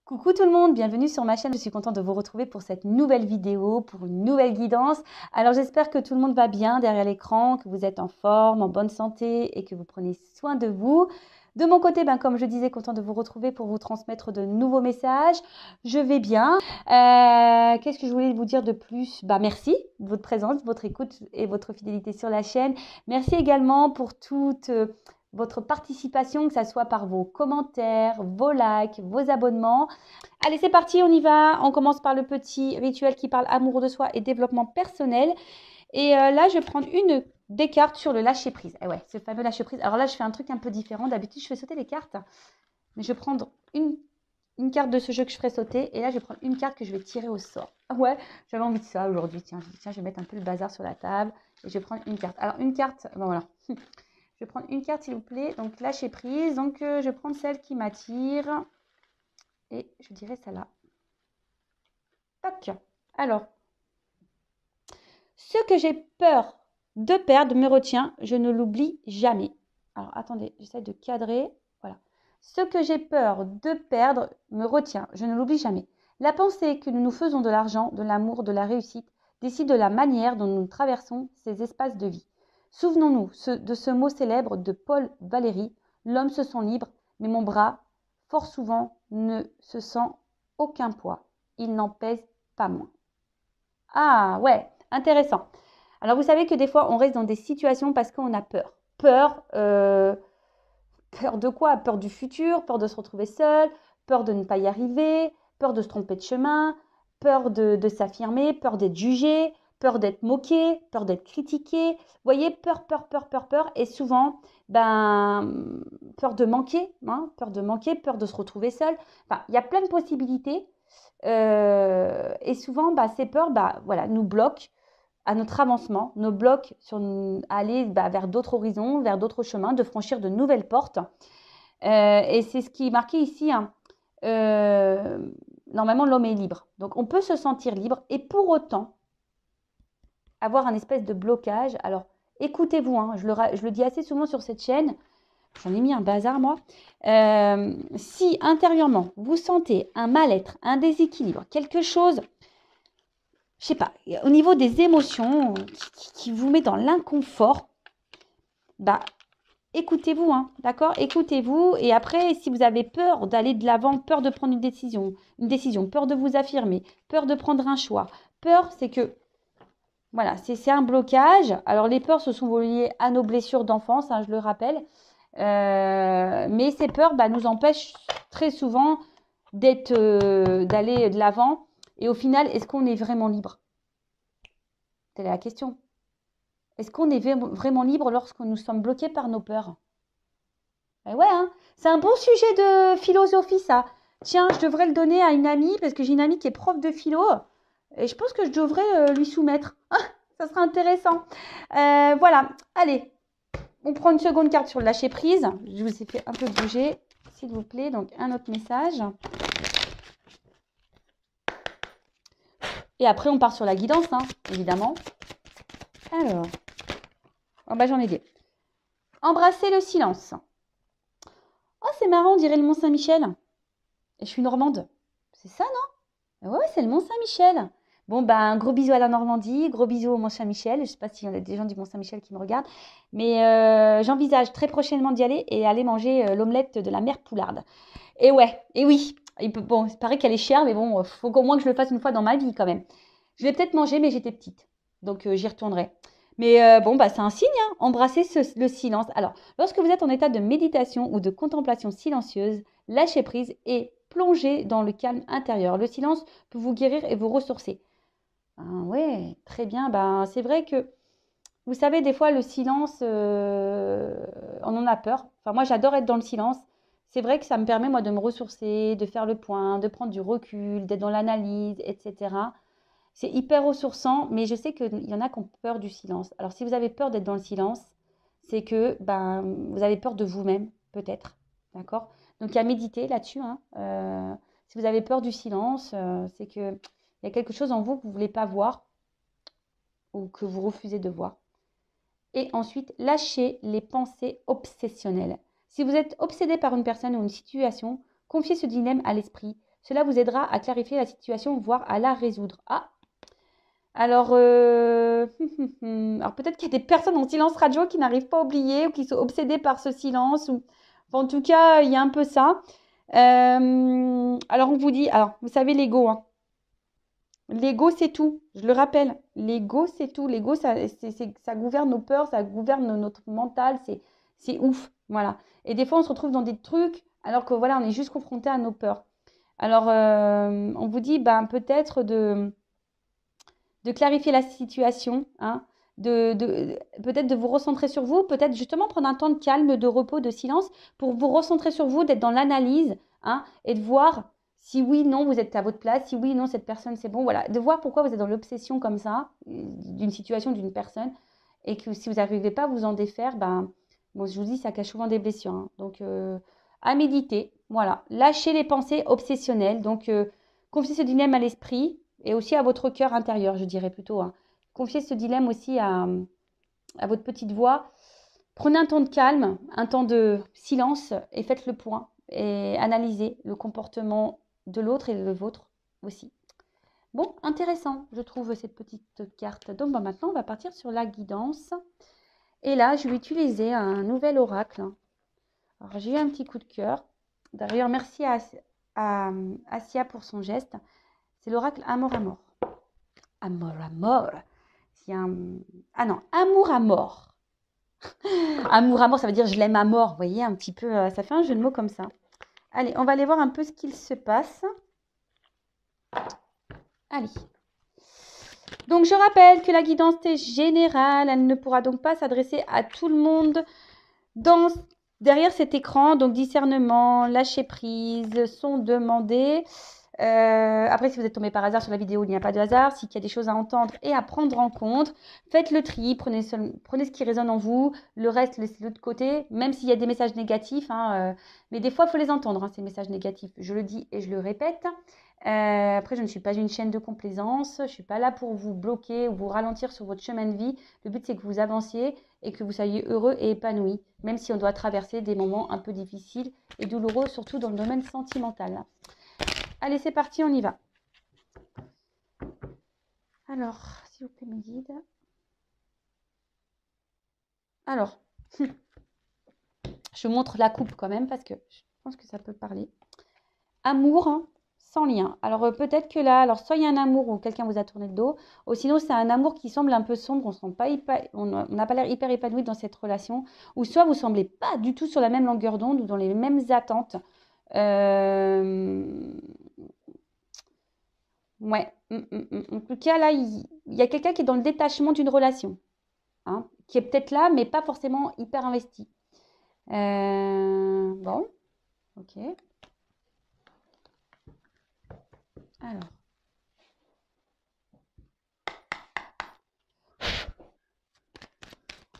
Coucou tout le monde, bienvenue sur ma chaîne. Je suis contente de vous retrouver pour cette nouvelle vidéo, pour une nouvelle guidance. Alors j'espère que tout le monde va bien derrière l'écran, que vous êtes en forme, en bonne santé et que vous prenez soin de vous. De mon côté, comme je disais, contente de vous retrouver pour vous transmettre de nouveaux messages. Je vais bien. Qu'est-ce que je voulais vous dire de plus? Merci de votre présence, votre écoute et votre fidélité sur la chaîne. Merci également pour toute votre participation, que ce soit par vos commentaires, vos likes, vos abonnements. Allez, c'est parti, on y va. On commence par le petit rituel qui parle amour de soi et développement personnel. Et là, je vais prendre une des cartes sur le lâcher prise. Et ouais, ce fameux lâcher prise. Alors là, je fais un truc un peu différent. D'habitude, je fais sauter les cartes. Mais je vais prendre une carte de ce jeu que je ferai sauter. Et là, je vais prendre une carte que je vais tirer au sort. Ouais, j'avais envie de ça aujourd'hui. Tiens, je vais mettre un peu le bazar sur la table. Et je vais prendre une carte. Alors, une carte, voilà. Je vais prendre une carte, s'il vous plaît. Donc, lâcher prise. Donc, je vais prendre celle qui m'attire. Et je dirais celle-là. Toc. Alors, ce que j'ai peur de perdre me retient. Je ne l'oublie jamais. Alors, attendez, j'essaie de cadrer. Voilà. Ce que j'ai peur de perdre me retient. Je ne l'oublie jamais. La pensée que nous nous faisons de l'argent, de l'amour, de la réussite décide de la manière dont nous traversons ces espaces de vie. Souvenons-nous de ce mot célèbre de Paul Valéry. L'homme se sent libre, mais mon bras, fort souvent, ne se sent aucun poids. Il n'en pèse pas moins. Ah ouais, intéressant. Alors vous savez que des fois, on reste dans des situations parce qu'on a peur. Peur de quoi? Peur du futur, peur de se retrouver seul, peur de ne pas y arriver, peur de se tromper de chemin, peur de s'affirmer, peur d'être jugé, peur d'être moqué, peur d'être critiqué. Vous voyez, peur. Et souvent, peur de manquer, peur de se retrouver seul. Enfin, il y a plein de possibilités. Et souvent, ces peurs voilà, nous bloquent à notre avancement, nous bloquent sur aller vers d'autres horizons, vers d'autres chemins, de franchir de nouvelles portes. Et c'est ce qui est marqué ici. Normalement, l'homme est libre. Donc, on peut se sentir libre et pour autant avoir un espèce de blocage. Alors, écoutez-vous, je le dis assez souvent sur cette chaîne. J'en ai mis un bazar, moi. Si intérieurement, vous sentez un mal-être, un déséquilibre, quelque chose, je sais pas, au niveau des émotions qui vous met dans l'inconfort, écoutez-vous, d'accord? Écoutez-vous. Et après, si vous avez peur d'aller de l'avant, peur de prendre une décision, peur de vous affirmer, peur de prendre un choix, peur, c'est que, voilà, c'est un blocage. Alors, les peurs se sont liées à nos blessures d'enfance, je le rappelle. Mais ces peurs nous empêchent très souvent d'aller de l'avant. Et au final, est-ce qu'on est vraiment libre? C'est la question. Est-ce qu'on est vraiment libre lorsque nous sommes bloqués par nos peurs? Eh ouais, c'est un bon sujet de philosophie, ça. Tiens, je devrais le donner à une amie, parce que j'ai une amie qui est prof de philo. Et je pense que je devrais lui soumettre. Ça sera intéressant. Voilà, allez. On prend une seconde carte sur le lâcher prise. Je vous ai fait un peu bouger, s'il vous plaît. Donc, un autre message. Et après, on part sur la guidance, évidemment. Alors, j'en ai des. Embrasser le silence. Oh, c'est marrant, on dirait le Mont-Saint-Michel. Et je suis normande. C'est ça, non? Ouais, c'est le Mont-Saint-Michel. Bon, un gros bisou à la Normandie, gros bisou au Mont-Saint-Michel. Je ne sais pas s'il y a des gens du Mont-Saint-Michel qui me regardent. Mais j'envisage très prochainement d'y aller et aller manger l'omelette de la mère Poularde. Et ouais, et oui. Bon, il paraît qu'elle est chère, mais bon, faut qu'au moins que je le fasse une fois dans ma vie quand même. Je l'ai peut-être mangé, mais j'étais petite. Donc, j'y retournerai. Mais c'est un signe, embrasser le silence. Alors, lorsque vous êtes en état de méditation ou de contemplation silencieuse, lâchez prise et plongez dans le calme intérieur. Le silence peut vous guérir et vous ressourcer. Ouais, très bien. C'est vrai que, vous savez, des fois, le silence, on en a peur. Enfin, moi, j'adore être dans le silence. C'est vrai que ça me permet, moi, de me ressourcer, de faire le point, de prendre du recul, d'être dans l'analyse, etc. C'est hyper ressourçant, mais je sais qu'il y en a qui ont peur du silence. Alors, si vous avez peur d'être dans le silence, c'est que vous avez peur de vous-même, peut-être. D'accord? Donc, il y a méditer là-dessus. Si vous avez peur du silence, c'est qu'il y a quelque chose en vous que vous ne voulez pas voir ou que vous refusez de voir. Et ensuite, lâchez les pensées obsessionnelles. Si vous êtes obsédé par une personne ou une situation, confiez ce dilemme à l'esprit. Cela vous aidera à clarifier la situation, voire à la résoudre. Ah, alors, alors peut-être qu'il y a des personnes en silence radio qui n'arrivent pas à oublier ou qui sont obsédées par ce silence. Ou... Enfin, en tout cas, il y a un peu ça. Alors, on vous dit, alors, vous savez, l'ego, hein. L'ego, c'est tout. Je le rappelle, l'ego, c'est tout. L'ego, ça gouverne nos peurs, ça gouverne notre mental. C'est ouf. Voilà. Et des fois, on se retrouve dans des trucs alors que voilà, on est juste confronté à nos peurs. Alors, on vous dit, ben, peut-être de clarifier la situation, hein, peut-être de vous recentrer sur vous, peut-être justement prendre un temps de calme, de repos, de silence pour vous recentrer sur vous, d'être dans l'analyse, hein, et de voir si oui, non, vous êtes à votre place, si oui, non, cette personne, c'est bon, voilà, de voir pourquoi vous êtes dans l'obsession comme ça, d'une situation, d'une personne, et que si vous n'arrivez pas à vous en défaire, ben, bon, je vous dis, ça cache souvent des blessures, hein, donc à méditer, voilà, lâchez les pensées obsessionnelles, donc confiez ce dilemme à l'esprit, et aussi à votre cœur intérieur, je dirais plutôt, hein. Confiez ce dilemme aussi à votre petite voix. Prenez un temps de calme, un temps de silence et faites le point et analysez le comportement de l'autre et le vôtre aussi. Bon, intéressant, je trouve, cette petite carte. Donc, bon, maintenant, on va partir sur la guidance. Et là, je vais utiliser un nouvel oracle. Alors, j'ai eu un petit coup de cœur. D'ailleurs, merci à Asia pour son geste. C'est l'oracle Amour à mort. Amour à mort. Ah non, amour à mort. Amour à mort, ça veut dire je l'aime à mort. Vous voyez, un petit peu, ça fait un jeu de mots comme ça. Allez, on va aller voir un peu ce qu'il se passe. Allez. Donc, je rappelle que la guidance est générale. Elle ne pourra donc pas s'adresser à tout le monde derrière cet écran. Donc, discernement, lâcher prise sont demandés. Après, si vous êtes tombé par hasard sur la vidéo, il n'y a pas de hasard. S'il y a des choses à entendre et à prendre en compte, faites le tri, prenez ce qui résonne en vous, le reste, laissez de l'autre côté, même s'il y a des messages négatifs. Hein, mais des fois, il faut les entendre, hein, ces messages négatifs. Je le dis et je le répète. Après, je ne suis pas une chaîne de complaisance. Je ne suis pas là pour vous bloquer ou vous ralentir sur votre chemin de vie. Le but, c'est que vous avanciez et que vous soyez heureux et épanoui, même si on doit traverser des moments un peu difficiles et douloureux, surtout dans le domaine sentimental. Allez, c'est parti, on y va. Alors, s'il vous plaît, mes guides. Alors, je montre la coupe quand même parce que je pense que ça peut parler. Amour, hein, sans lien. Alors, peut-être que là, alors soit il y a un amour où quelqu'un vous a tourné le dos, ou sinon c'est un amour qui semble un peu sombre, on n'a pas l'air hyper épanoui dans cette relation, ou soit vous semblez pas du tout sur la même longueur d'onde ou dans les mêmes attentes. Ouais. En tout cas, là, il y a quelqu'un qui est dans le détachement d'une relation, hein, qui est peut-être là, mais pas forcément hyper investi. Bon, ok. Alors.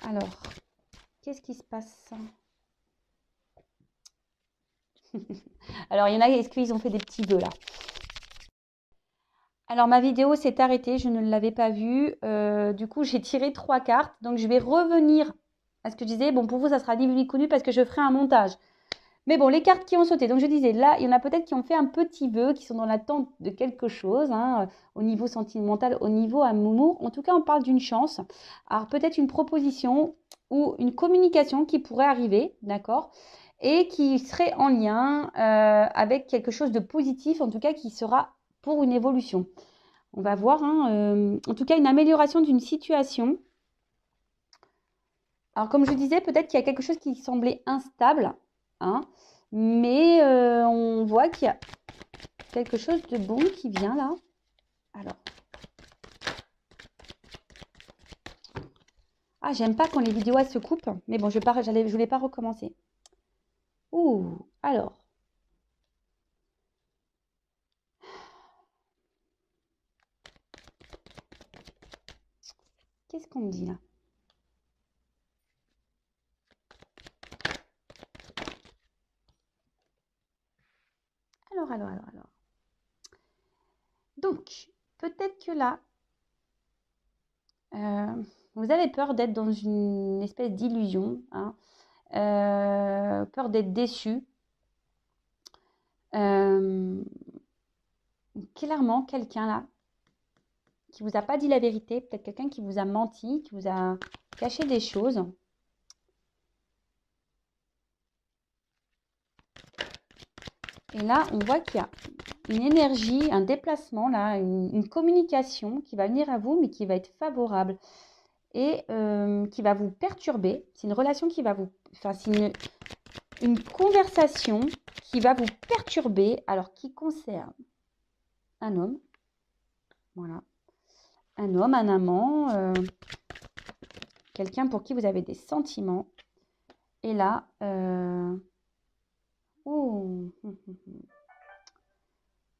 Alors, qu'est-ce qui se passe? Alors, il y en a, est-ce qu'ils ont fait des petits vœux là? Alors, ma vidéo s'est arrêtée, je ne l'avais pas vue. Du coup, j'ai tiré 3 cartes. Donc, je vais revenir à ce que je disais. Bon, pour vous, ça sera ni vu ni connu parce que je ferai un montage. Mais bon, les cartes qui ont sauté. Donc, je disais, là, il y en a peut-être qui ont fait un petit vœu, qui sont dans l'attente de quelque chose, hein, au niveau sentimental, au niveau amour. En tout cas, on parle d'une chance. Alors, peut-être une proposition ou une communication qui pourrait arriver, d'accord? Et qui serait en lien avec quelque chose de positif, en tout cas, qui sera pour une évolution. On va voir, hein, en tout cas, une amélioration d'une situation. Alors, comme je disais, peut-être qu'il y a quelque chose qui semblait instable, hein, mais on voit qu'il y a quelque chose de bon qui vient là. Alors. Ah, j'aime pas quand les vidéos se coupent, mais bon, je voulais pas recommencer. Ouh, alors. Qu'est-ce qu'on me dit là? Alors. Donc, peut-être que là, vous avez peur d'être dans une espèce d'illusion, hein, peur d'être déçu. clairement quelqu'un là qui vous a pas dit la vérité, peut-être quelqu'un qui vous a menti, qui vous a caché des choses. Et là, on voit qu'il y a une énergie, un déplacement, là, une communication qui va venir à vous, mais qui va être favorable et qui va vous perturber. C'est une relation qui va vous... Enfin, c'est une conversation qui va vous perturber, alors qui concerne un homme. Voilà. Un homme, un amant, quelqu'un pour qui vous avez des sentiments. Et là... Oh.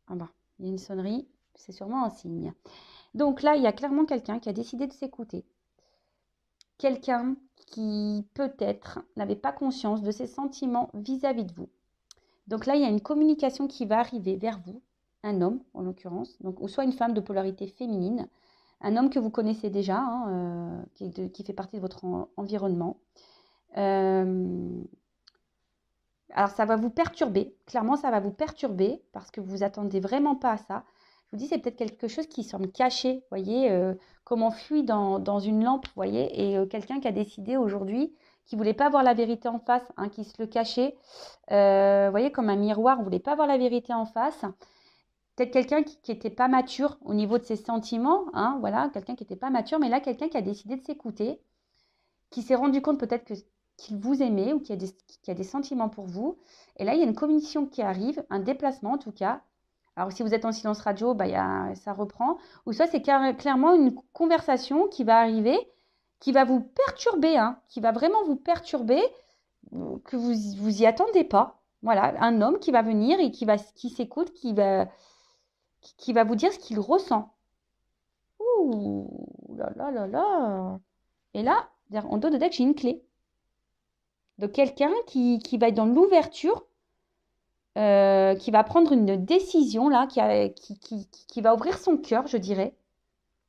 Ah bah, il y a une sonnerie, c'est sûrement un signe. Donc là, il y a clairement quelqu'un qui a décidé de s'écouter. Quelqu'un qui peut-être n'avait pas conscience de ses sentiments vis-à-vis de vous. Donc là, il y a une communication qui va arriver vers vous, un homme en l'occurrence, donc, ou soit une femme de polarité féminine, un homme que vous connaissez déjà, hein, qui fait partie de votre environnement. Alors ça va vous perturber, clairement ça va vous perturber parce que vous vous attendez vraiment pas à ça. Je vous dis, c'est peut-être quelque chose qui semble caché, vous voyez, comme on fuit dans une lampe, vous voyez, et quelqu'un qui a décidé aujourd'hui, qui ne voulait pas voir la vérité en face, hein, qui se le cachait, vous voyez, comme un miroir, on ne voulait pas voir la vérité en face. Peut-être quelqu'un qui n'était pas mature au niveau de ses sentiments, hein, voilà, quelqu'un qui n'était pas mature, mais là, quelqu'un qui a décidé de s'écouter, qui s'est rendu compte peut-être qu'il vous aimait ou qu'il y a des sentiments pour vous. Et là, il y a une communication qui arrive, un déplacement en tout cas. Alors, si vous êtes en silence radio, bah, ça reprend. Ou soit c'est clairement une conversation qui va arriver, qui va vous perturber, hein, qui va vraiment vous perturber, que vous y attendez pas. Voilà, un homme qui va venir et qui s'écoute, qui va vous dire ce qu'il ressent. Ouh là là là là. Et là, en dos de deck, j'ai une clé. De quelqu'un qui va être dans l'ouverture, qui va prendre une décision, là, qui va ouvrir son cœur, je dirais.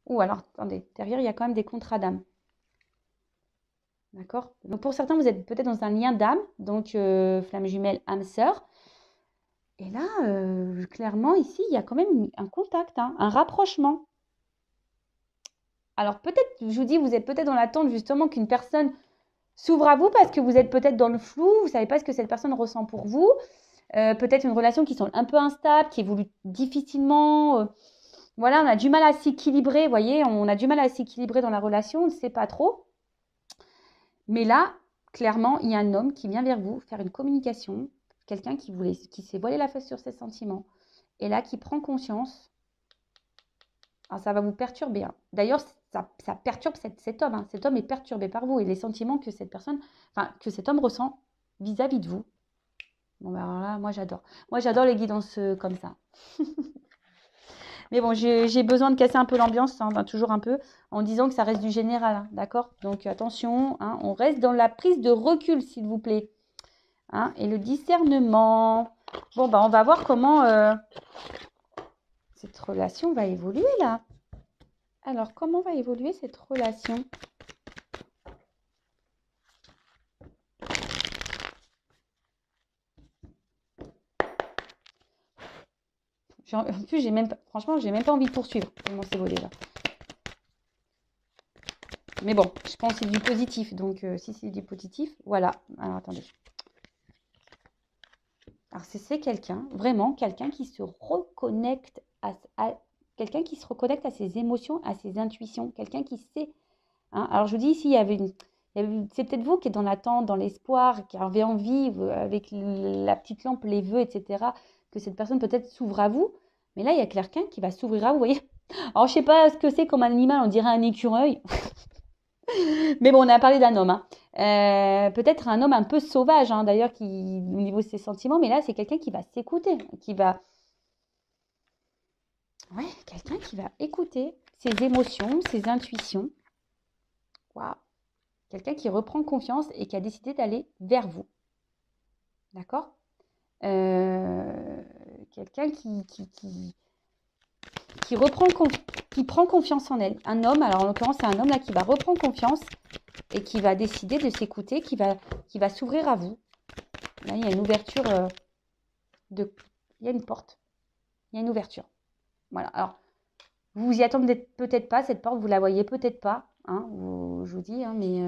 Ou alors, attendez, derrière, il y a quand même des contrats d'âme. D'accord? Donc, pour certains, vous êtes peut-être dans un lien d'âme, donc flamme jumelle, âme sœur. Et là, clairement, ici, il y a quand même un contact, hein, un rapprochement. Alors, peut-être, je vous dis, vous êtes peut-être dans l'attente, justement, qu'une personne s'ouvre à vous parce que vous êtes peut-être dans le flou, vous ne savez pas ce que cette personne ressent pour vous. Peut-être une relation qui semble un peu instable, qui évolue difficilement. Voilà, on a du mal à s'équilibrer, vous voyez, on a du mal à s'équilibrer dans la relation, on ne sait pas trop. Mais là, clairement, il y a un homme qui vient vers vous faire une communication, quelqu'un qui s'est voilé la face sur ses sentiments, et là, qui prend conscience. Alors, ça va vous perturber, hein. D'ailleurs, ça perturbe cet homme, hein. Cet homme est perturbé par vous et les sentiments que que cet homme ressent vis-à-vis de vous. Bon, ben alors là, moi j'adore. Moi j'adore les guidances comme ça. Mais bon, j'ai besoin de casser un peu l'ambiance, hein, toujours un peu, en disant que ça reste du général, hein, d'accord? Donc attention, hein, on reste dans la prise de recul, s'il vous plaît. Hein, et le discernement. Bon, ben on va voir comment cette relation va évoluer là. Alors, comment va évoluer cette relation? En plus, franchement, j'ai même pas envie de poursuivre tellement c'est beau déjà. Mais bon, je pense que c'est du positif. Donc, si c'est du positif, voilà. Alors, attendez. Alors, c'est quelqu'un, vraiment, quelqu'un qui se reconnecte quelqu'un qui se reconnecte à ses émotions, à ses intuitions, quelqu'un qui sait. Hein. Alors, je vous dis ici, c'est peut-être vous qui êtes dans l'attente, dans l'espoir, qui avez envie, avec la petite lampe, les vœux, etc., que cette personne peut-être s'ouvre à vous. Mais là, il y a quelqu'un qui va s'ouvrir à vous, vous voyez. Alors, je ne sais pas ce que c'est comme animal, on dirait un écureuil. Mais bon, on a parlé d'un homme. Hein. Peut-être un homme un peu sauvage, hein, d'ailleurs, au niveau de ses sentiments. Mais là, c'est quelqu'un qui va s'écouter, Ouais, quelqu'un qui va écouter ses émotions, ses intuitions. Waouh. Quelqu'un qui reprend confiance et qui a décidé d'aller vers vous. D'accord? Quelqu'un qui prend confiance en elle. Un homme, alors en l'occurrence, c'est un homme là qui va reprendre confiance et qui va décider de s'écouter, qui va s'ouvrir à vous. Là, il y a une ouverture il y a une porte. Il y a une ouverture. Voilà. Alors, vous vous y attendez peut-être pas, cette porte, vous la voyez peut-être pas. Hein, je vous dis, hein, mais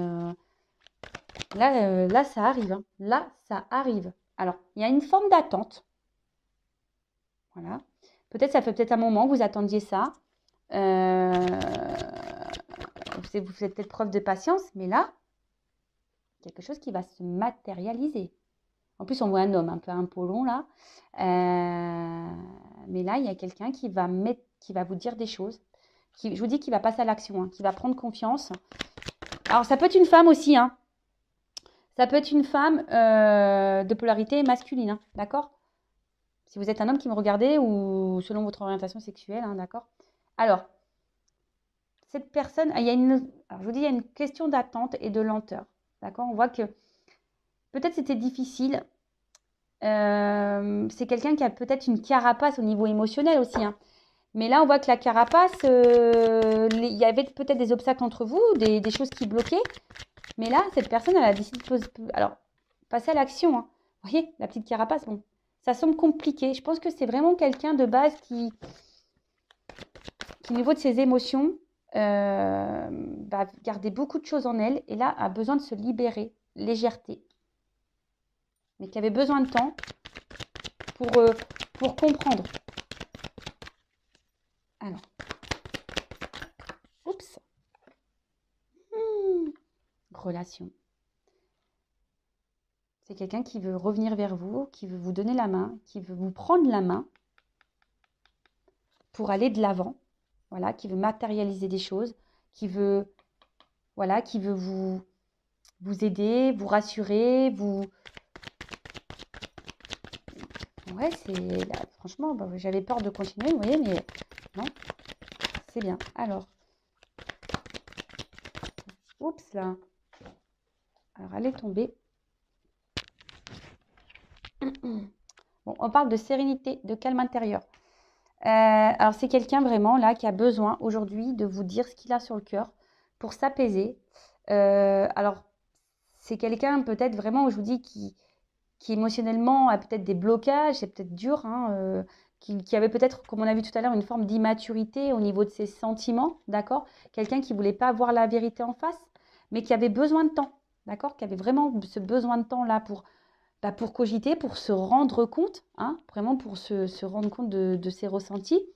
là, ça arrive. Hein. Là, ça arrive. Alors, il y a une forme d'attente. Voilà. Peut-être, ça fait peut-être un moment que vous attendiez ça. Vous faites peut-être preuve de patience, mais là, quelque chose qui va se matérialiser. En plus, on voit un homme un peu apollon là. Mais là, il y a quelqu'un qui va vous dire des choses. Je vous dis qu'il va passer à l'action, hein, qui va prendre confiance. Alors, ça peut être une femme aussi. Hein. Ça peut être une femme de polarité masculine. Hein, d'accord? Si vous êtes un homme qui me regardez ou selon votre orientation sexuelle. Hein, d'accord? Alors, cette personne, alors, je vous dis, il y a une question d'attente et de lenteur. D'accord? On voit que peut-être c'était difficile. C'est quelqu'un qui a peut-être une carapace au niveau émotionnel aussi. Hein. Mais là, on voit que la carapace, il y avait peut-être des obstacles entre vous, des choses qui bloquaient. Mais là, cette personne, elle a décidé de passer à l'action. Hein. Vous voyez, la petite carapace, bon, ça semble compliqué. Je pense que c'est vraiment quelqu'un de base qui, au niveau de ses émotions, va garder beaucoup de choses en elle et là, a besoin de se libérer, légèreté. Mais qui avait besoin de temps pour comprendre. Alors, oups, relation. C'est quelqu'un qui veut revenir vers vous, qui veut vous donner la main, qui veut vous prendre la main pour aller de l'avant. Voilà, qui veut matérialiser des choses, qui veut vous aider, vous rassurer, vous. Ouais, franchement, j'avais peur de continuer, vous voyez, mais non, c'est bien. Alors, oups là. Alors, elle est tombée. Bon, on parle de sérénité, de calme intérieur. Alors, c'est quelqu'un vraiment là qui a besoin aujourd'hui de vous dire ce qu'il a sur le cœur pour s'apaiser. Alors, c'est quelqu'un peut-être vraiment, je vous dis, qui émotionnellement a peut-être des blocages, c'est peut-être dur, hein, qui avait peut-être, comme on a vu tout à l'heure, une forme d'immaturité au niveau de ses sentiments, d'accord? Quelqu'un qui ne voulait pas voir la vérité en face, mais qui avait besoin de temps, d'accord? Qui avait vraiment ce besoin de temps là pour cogiter, pour se rendre compte, hein, vraiment pour se rendre compte de ses ressentis.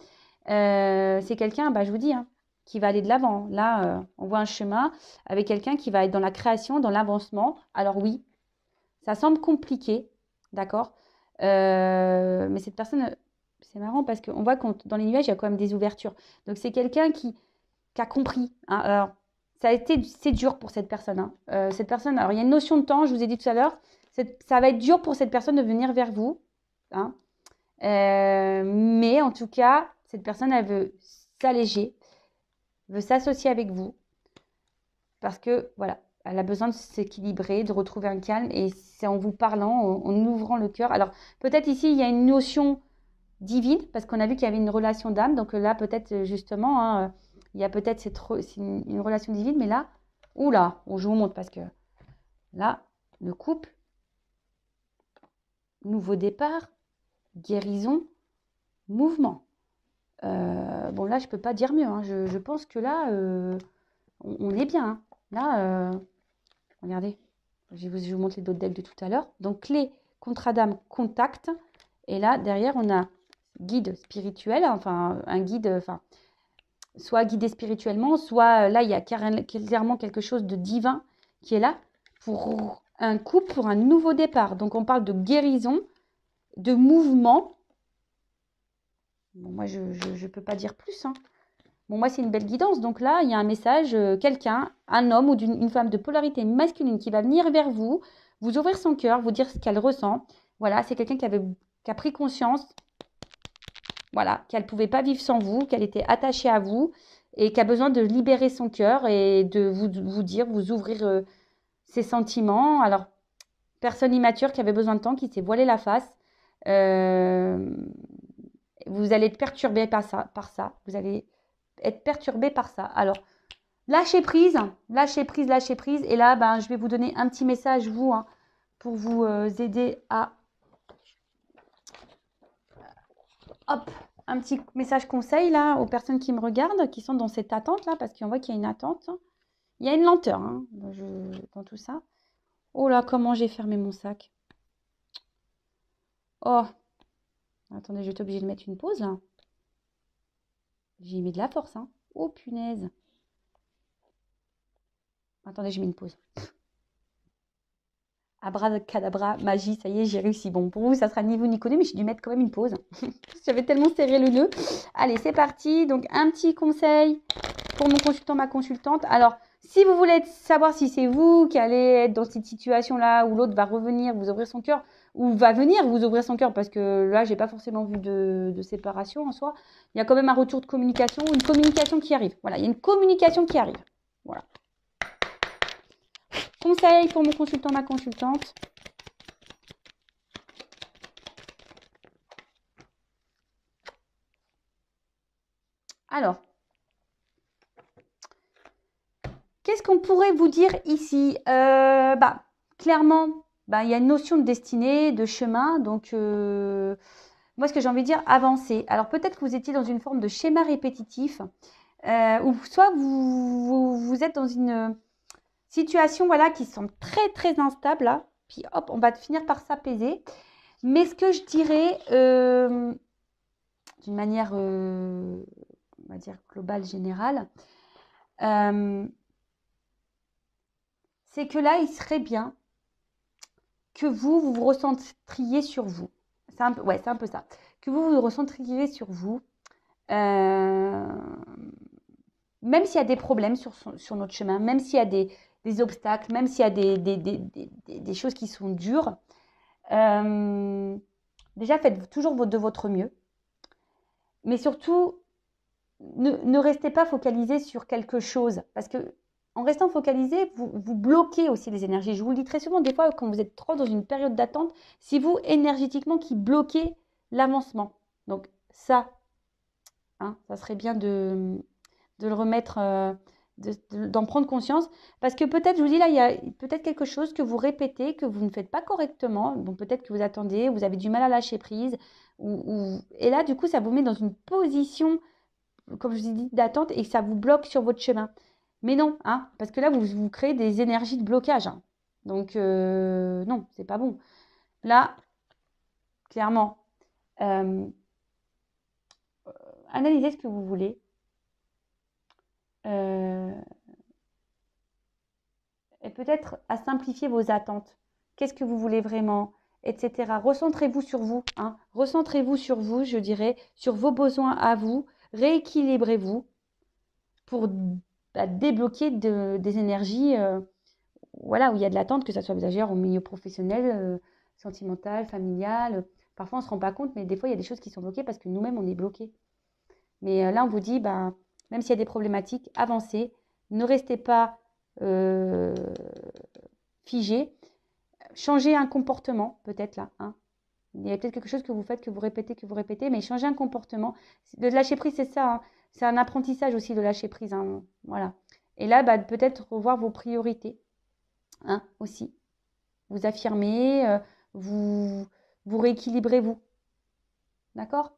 C'est quelqu'un, je vous dis, hein, qui va aller de l'avant. Là, on voit un chemin avec quelqu'un qui va être dans la création, dans l'avancement. Alors oui, ça semble compliqué, d'accord? Mais cette personne, c'est marrant parce qu'on voit que dans les nuages, il y a quand même des ouvertures. Donc c'est quelqu'un qui a compris. Hein. Alors, c'est dur pour cette personne. Hein. Cette personne, alors il y a une notion de temps, je vous ai dit tout à l'heure, ça va être dur pour cette personne de venir vers vous. Hein. Mais en tout cas, cette personne, elle veut s'alléger, veut s'associer avec vous. Parce que, voilà, elle a besoin de s'équilibrer, de retrouver un calme. Et c'est en vous parlant, en ouvrant le cœur. Alors, peut-être ici, il y a une notion divine, parce qu'on a vu qu'il y avait une relation d'âme. Donc là, peut-être, justement, hein, il y a peut-être une relation divine. Mais là, oula, je vous montre parce que là, le couple, nouveau départ, guérison, mouvement. Bon, là, je ne peux pas dire mieux. Hein. Je pense que là, on est bien. Hein. Là, regardez, je vous montre les d'autres decks de tout à l'heure. Donc, clé, contrat d'âme, contact. Et là, derrière, on a guide spirituel, enfin, un guide, enfin, soit guidé spirituellement, soit là, il y a clairement quelque chose de divin qui est là pour un couple, pour un nouveau départ. Donc, on parle de guérison, de mouvement. Bon, moi, je ne peux pas dire plus. Hein. Bon, moi, c'est une belle guidance. Donc là, il y a un message, quelqu'un, un homme ou une femme de polarité masculine qui va venir vers vous, vous ouvrir son cœur, vous dire ce qu'elle ressent. Voilà, c'est quelqu'un qui a pris conscience, voilà, qu'elle ne pouvait pas vivre sans vous, qu'elle était attachée à vous et qui a besoin de libérer son cœur et de vous dire, vous ouvrir ses sentiments. Alors, personne immature qui avait besoin de temps, qui s'est voilé la face. Vous allez être perturbé par ça. Vous allez être perturbé par ça. Alors, lâchez prise, lâchez prise, lâchez prise. Et là, je vais vous donner un petit message, vous, hein, pour vous aider à un petit message conseil là aux personnes qui me regardent, qui sont dans cette attente là, parce qu'on voit qu'il y a une attente. Il y a une lenteur hein, dans tout ça. Oh là, comment j'ai fermé mon sac. Oh, attendez, je vais être obligée de mettre une pause là. J'ai mis de la force, hein. Oh punaise. Attendez, je mets une pause. Abracadabra, magie, ça y est, j'ai réussi. Bon, pour vous, ça sera ni vous ni connu, mais j'ai dû mettre quand même une pause. J'avais tellement serré le nœud. Allez, c'est parti. Donc, un petit conseil pour mon consultant, ma consultante. Alors, si vous voulez savoir si c'est vous qui allez être dans cette situation-là, où l'autre va revenir, vous ouvrir son cœur, ou va venir vous ouvrir son cœur, parce que là, j'ai pas forcément vu de séparation en soi. Il y a quand même un retour de communication, une communication qui arrive. Voilà, il y a une communication qui arrive. Voilà. Conseil pour mon consultant, ma consultante. Alors, qu'est-ce qu'on pourrait vous dire ici? Clairement, il y a une notion de destinée, de chemin. Donc, moi, ce que j'ai envie de dire, avancer. Alors, peut-être que vous étiez dans une forme de schéma répétitif, ou soit vous êtes dans une situation voilà, qui semble très, très instable. Là. Puis, hop, on va finir par s'apaiser. Mais ce que je dirais, d'une manière, on va dire, globale, générale, c'est que là, il serait bien que vous vous recentriez sur vous. C'est un peu ça. Que vous vous recentriez sur vous. Même s'il y a des problèmes sur notre chemin, même s'il y a des obstacles, même s'il y a des choses qui sont dures, déjà faites toujours de votre mieux. Mais surtout, ne restez pas focalisé sur quelque chose. Parce que en restant focalisé, vous bloquez aussi les énergies. Je vous le dis très souvent, des fois, quand vous êtes trop dans une période d'attente, c'est vous, énergétiquement, qui bloquez l'avancement. Donc ça, ça serait bien de le remettre, d'en prendre conscience. Parce que peut-être, je vous dis là, il y a peut-être quelque chose que vous répétez, que vous ne faites pas correctement. Bon, peut-être que vous attendez, vous avez du mal à lâcher prise. Et là, du coup, ça vous met dans une position, comme je vous ai dit, d'attente et ça vous bloque sur votre chemin. Mais non, parce que là, vous créez des énergies de blocage. Donc, non, c'est pas bon. Là, clairement, analysez ce que vous voulez. Et peut-être à simplifier vos attentes. Qu'est-ce que vous voulez vraiment, etc. Recentrez-vous sur vous. Recentrez-vous sur vous, je dirais, sur vos besoins à vous. Rééquilibrez-vous pour débloquer des énergies voilà, où il y a de l'attente, que ça soit d'ailleurs au milieu professionnel, sentimental, familial. Parfois, on ne se rend pas compte, mais des fois, il y a des choses qui sont bloquées parce que nous-mêmes, on est bloqués. Mais là, on vous dit, même s'il y a des problématiques, avancez. Ne restez pas figé. Changez un comportement, peut-être là. Il y a peut-être quelque chose que vous faites, que vous répétez, mais changez un comportement. De lâcher prise, c'est ça. C'est un apprentissage aussi de lâcher prise. Voilà. Et là, peut-être revoir vos priorités aussi. Vous affirmez, vous rééquilibrez vous. D'accord?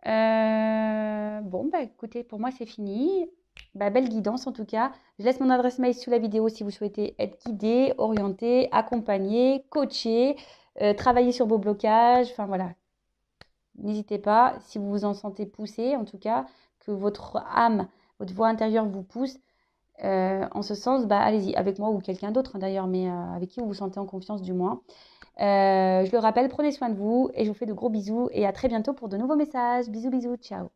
Bon, écoutez, pour moi, c'est fini. Belle guidance en tout cas. Je laisse mon adresse mail sous la vidéo si vous souhaitez être guidé, orienté, accompagné, coaché, travailler sur vos blocages. Enfin voilà. N'hésitez pas, si vous vous en sentez poussé, en tout cas, que votre âme, votre voix intérieure vous pousse. En ce sens, allez-y, avec moi ou quelqu'un d'autre d'ailleurs, mais avec qui vous vous sentez en confiance du moins. Je le rappelle, prenez soin de vous et je vous fais de gros bisous et à très bientôt pour de nouveaux messages. Bisous, bisous, ciao.